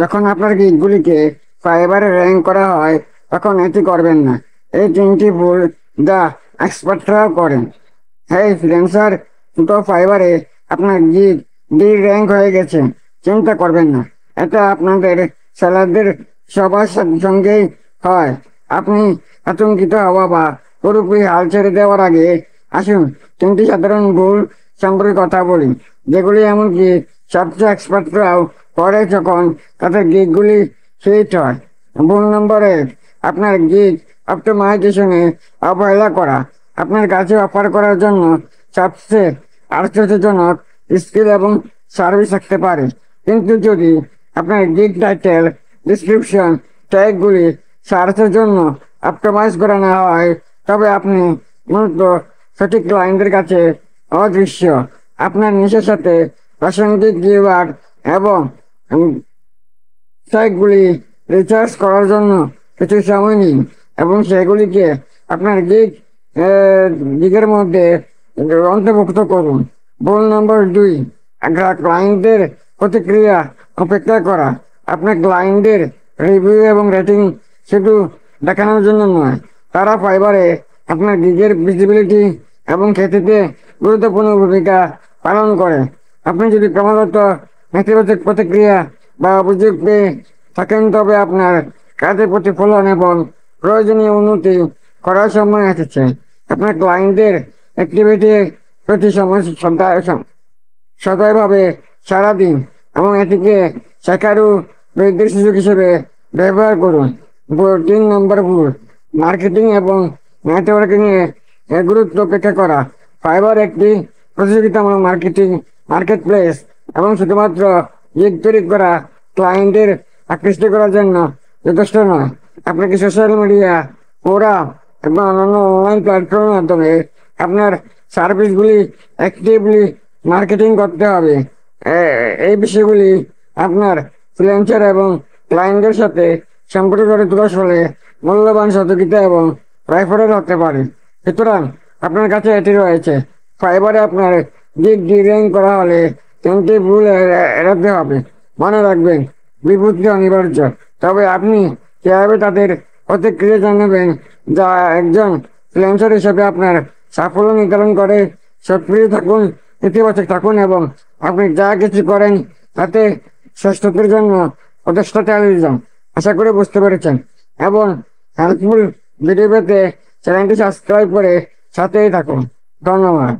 যখন আপনার গিকগুলিকে ফাইবারে র্যাঙ্ক করা হয় তখন এটি করবেন না। এই তিনটি ভুল যা এক্সপার্টরাও করেন। হ্যাঁ ফ্রিল্যান্সার, দুটো ফাইবারে আপনার গিগ ডি র্যাঙ্ক হয়ে গেছে, চিন্তা করবেন না। এটা আপনাদের সেলারদের সবার সঙ্গেই হয়। আপনি আতঙ্কিত হওয়া বা পুরোপুরি হাল ছেড়ে দেওয়ার আগে আসুন তিনটি সাধারণ ভুল সম্পর্কে কথা বলি, যেগুলি এমনকি সবচেয়ে এক্সপার্টরাও করে যখন তাদের গিগগুলি হিট হয়। ভুল নম্বর 1, আপনার গিগ অপটিমাইজেশনে অবহেলা করা। আপনার কাছে অফার করার জন্য সবচেয়ে আশ্চর্যজনক স্কিল এবং সার্ভিস থাকতে পারে, কিন্তু যদি আপনার গিগ টাইটেল, ডিসক্রিপশন, ট্যাগগুলি সার্চের জন্য অপটিমাইজ করা না হয়, তবে আপনি মূলত সঠিক ক্লায়েন্টের কাছে অদৃশ্য। আপনার নিশের সাথে প্রাসঙ্গিক কিওয়ার্ড এবং ট্যাগগুলি রিসার্চ করার জন্য কিছু সময় নিন এবং সেগুলিকে আপনার গিগের মধ্যে অন্তর্ভুক্ত করুন। ভুল নম্বর 2, ক্লায়েন্টদের প্রতিক্রিয়া অপেক্ষা করা। আপনার ক্লায়েন্টদের রিভিউ এবং রেটিং শুধু দেখানোর জন্য নয়, তারা ফাইবারে আপনার গিগের ভিজিবিলিটি এবং খ্যাতিতে গুরুত্বপূর্ণ ভূমিকা পালন করে। আপনি যদি ক্রমাগত নেতিবাচক প্রতিক্রিয়া বা অভিযোগ পেয়ে থাকেন, তবে আপনার কাজের প্রতিফলন এবং প্রয়োজনীয় উন্নতি করার সময় এসেছে। আপনার ক্লায়েন্টদের অ্যাক্টিভিটি প্রতি সদয়ভাবে সারা দিন এবং এটিকে শেখারও বৃদ্ধির সুযোগ হিসেবে ব্যবহার করুন। 3 নম্বর ভুল, মার্কেটিং এবং নেটওয়ার্কিং এ গুরুত্ব উপেক্ষা করা। ফাইবার একটি প্রতিযোগিতামূলক মার্কেট প্লেস এবং শুধুমাত্র গিগ তৈরি করা ক্লায়েন্টের আকৃষ্ট করার জন্য যথেষ্ট নয়। আপনাকে সোশ্যাল মিডিয়া, ফোরাম এবং অন্যান্য অনলাইন প্ল্যাটফর্মের মাধ্যমে আপনার সার্ভিসগুলি অ্যাক্টিভলি মার্কেটিং করতে হবে। এই বিষয়গুলি আপনার ফ্রিল্যান্সার এবং ক্লায়েন্টের সাথে সম্পর্ক গড়ে তোলার ফলে মূল্যবান সহযোগিতা এবং রেফারেল হতে পারে। সুতরাং আপনার কাছে এটি রয়েছে। ফাইবারে আপনার গিগ ডিজাইন করা হলে তিনটি ভুল এড়াতে হবে। মনে রাখবেন, বিভূতি অনিবার্য, তবে আপনি কিভাবে তাদের প্রতিক্রিয়া জানাবেন যা একজন ফ্রিল্যান্সার হিসেবে আপনার সাফল্য নির্ধারণ করে। সক্রিয় থাকুন, ইতিবাচক থাকুন এবং আপনি যা কিছু করেন তাতে শ্রেষ্ঠত্বের জন্য প্রচেষ্টা চালিয়ে যান। আশা করে বুঝতে পেরেছেন এবং হেল্পফুল ভিডিও পেতে চ্যানেলটি সাবস্ক্রাইব করে সাথেই থাকুন। ধন্যবাদ।